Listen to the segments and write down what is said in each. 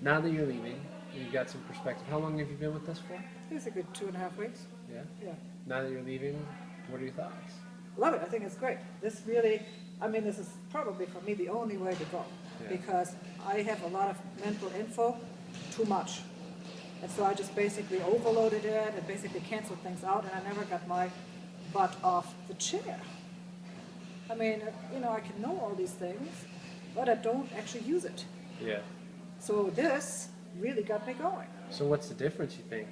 Now that you're leaving, you've got some perspective. How long have you been with us for? It's a good 2.5 weeks. Yeah. Yeah. Now that you're leaving, what are your thoughts? Love it. I think it's great. This really, I mean, this is probably for me the only way to go because I have a lot of mental info, too much. And so I just basically overloaded it and basically canceled things out, and I never got my butt off the chair. I mean, you know, I can know all these things, but I don't actually use it. Yeah. So this really got me going. So what's the difference, you think?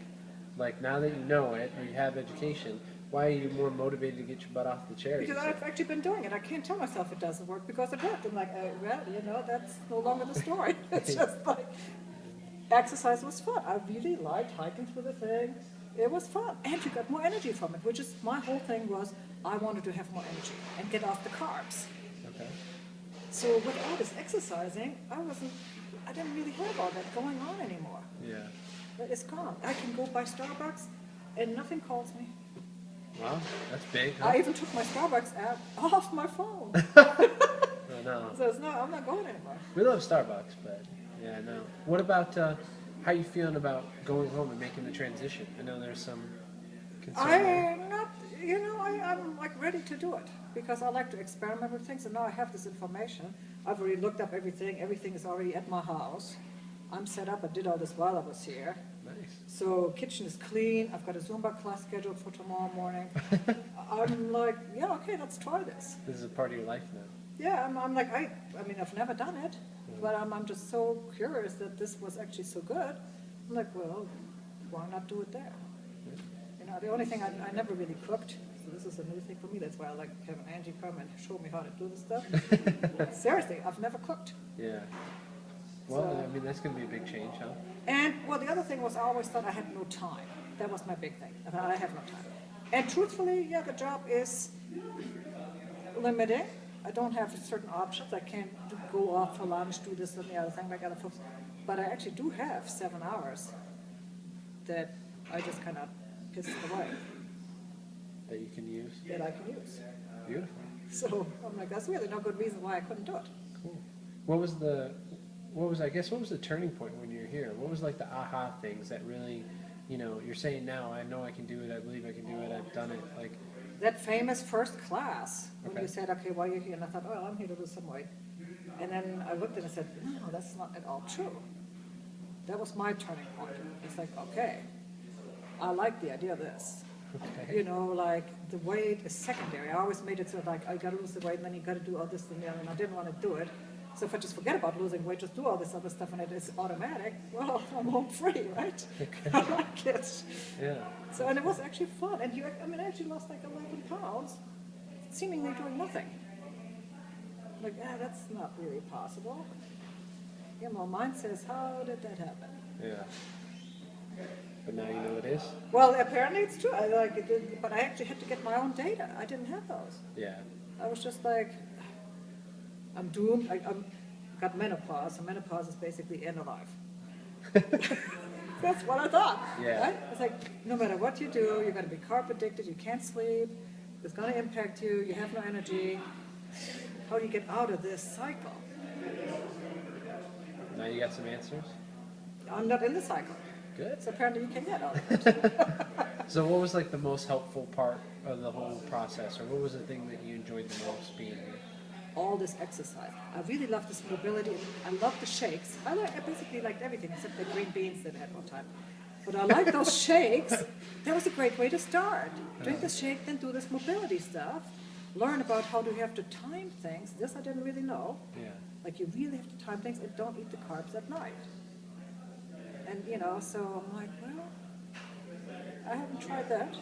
Like, now that you know it, or you have education, why are you more motivated to get your butt off the chair? Because I've actually been doing it. I can't tell myself it doesn't work because it worked. I'm like, well, you know, that's no longer the story. It's just like, exercise was fun. I really liked hiking through the thing. It was fun. And you got more energy from it, which is, my whole thing was, I wanted to have more energy and get off the carbs. Okay. So with all this exercising, I didn't really have all that going on anymore. Yeah. But it's gone. I can go by Starbucks and nothing calls me. Wow, that's big, huh? I even took my Starbucks app off my phone. Oh, no. So it's I'm not going anymore. We love Starbucks, but yeah, no. What about, how you feeling about going home and making the transition? I know there's some concern there. I'm not, you know, I'm like ready to do it because I like to experiment with things, and now I have this information. I've already looked up everything. Everything is already at my house. I'm set up. I did all this while I was here. Nice. So kitchen is clean. I've got a Zumba class scheduled for tomorrow morning. I'm like, yeah, okay, let's try this. This is a part of your life now. Yeah, I'm like, I mean, I've never done it, but I'm just so curious that this was actually so good. I'm like, well, why not do it there? You know, the only thing I never really cooked, so this is a new thing for me. That's why I like having Angie come and show me how to do this stuff. Seriously, I've never cooked. Yeah. Well, So- I mean, that's going to be a big change, huh? And, well, the other thing was I always thought I had no time. That was my big thing. I thought I have no time. And truthfully, yeah, the job is limiting. I don't have certain options. I can't go off for lunch, do this and the other thing like other folks. But I actually do have 7 hours that I just kind of pissed away That you can use. that I can use. Beautiful. So I'm like, that's really no good reason why I couldn't do it. Cool. What was the turning point when you were here? What was like the aha things that really, you know, you're saying now, I know I can do it, I believe I can do it, I've done it, like. That famous first class, when Okay. you said, okay, why are you here? And I thought, oh, I'm here to lose some weight. And then I looked and I said, no, that's not at all true. That was my turning point. It's like, okay, I like the idea of this. Okay. You know, like the weight is secondary. I always made it so like, I gotta lose the weight and then you gotta do all this and the other, and I didn't want to do it. So if I just forget about losing weight, just do all this other stuff and it is automatic, well, I'm home free, right? Okay. I like it. Yeah. So, and it was actually fun. And I actually lost like 11 pounds, seemingly doing nothing. Like, that's not really possible. You know, mine says, how did that happen? Yeah. But now you know it is? Well, apparently it's true. I like it, but I actually had to get my own data. I didn't have those. Yeah. I was just like, I'm doomed. I'm got menopause. And menopause is basically end of life. That's what I thought. Yeah. Right? It's like, no matter what you do, you're going to be carb addicted. You can't sleep. It's going to impact you. You have no energy. How do you get out of this cycle? Now you got some answers? I'm not in the cycle. Good. So apparently you can get out of it. So what was like the most helpful part of the whole process, or what was the thing that you enjoyed the most being here? All this exercise. I really love this mobility. I love the shakes. I basically liked everything except the green beans that I had one time. But I like those shakes. That was a great way to start. Drink the shake, then do this mobility stuff. Learn about how do you have to time things. This I didn't really know. Yeah. Like you really have to time things and don't eat the carbs at night. And you know, so I'm like, well, I haven't tried that.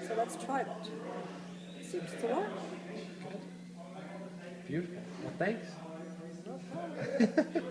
So let's try that. Seems to work. Beautiful. Well, thanks. No problem.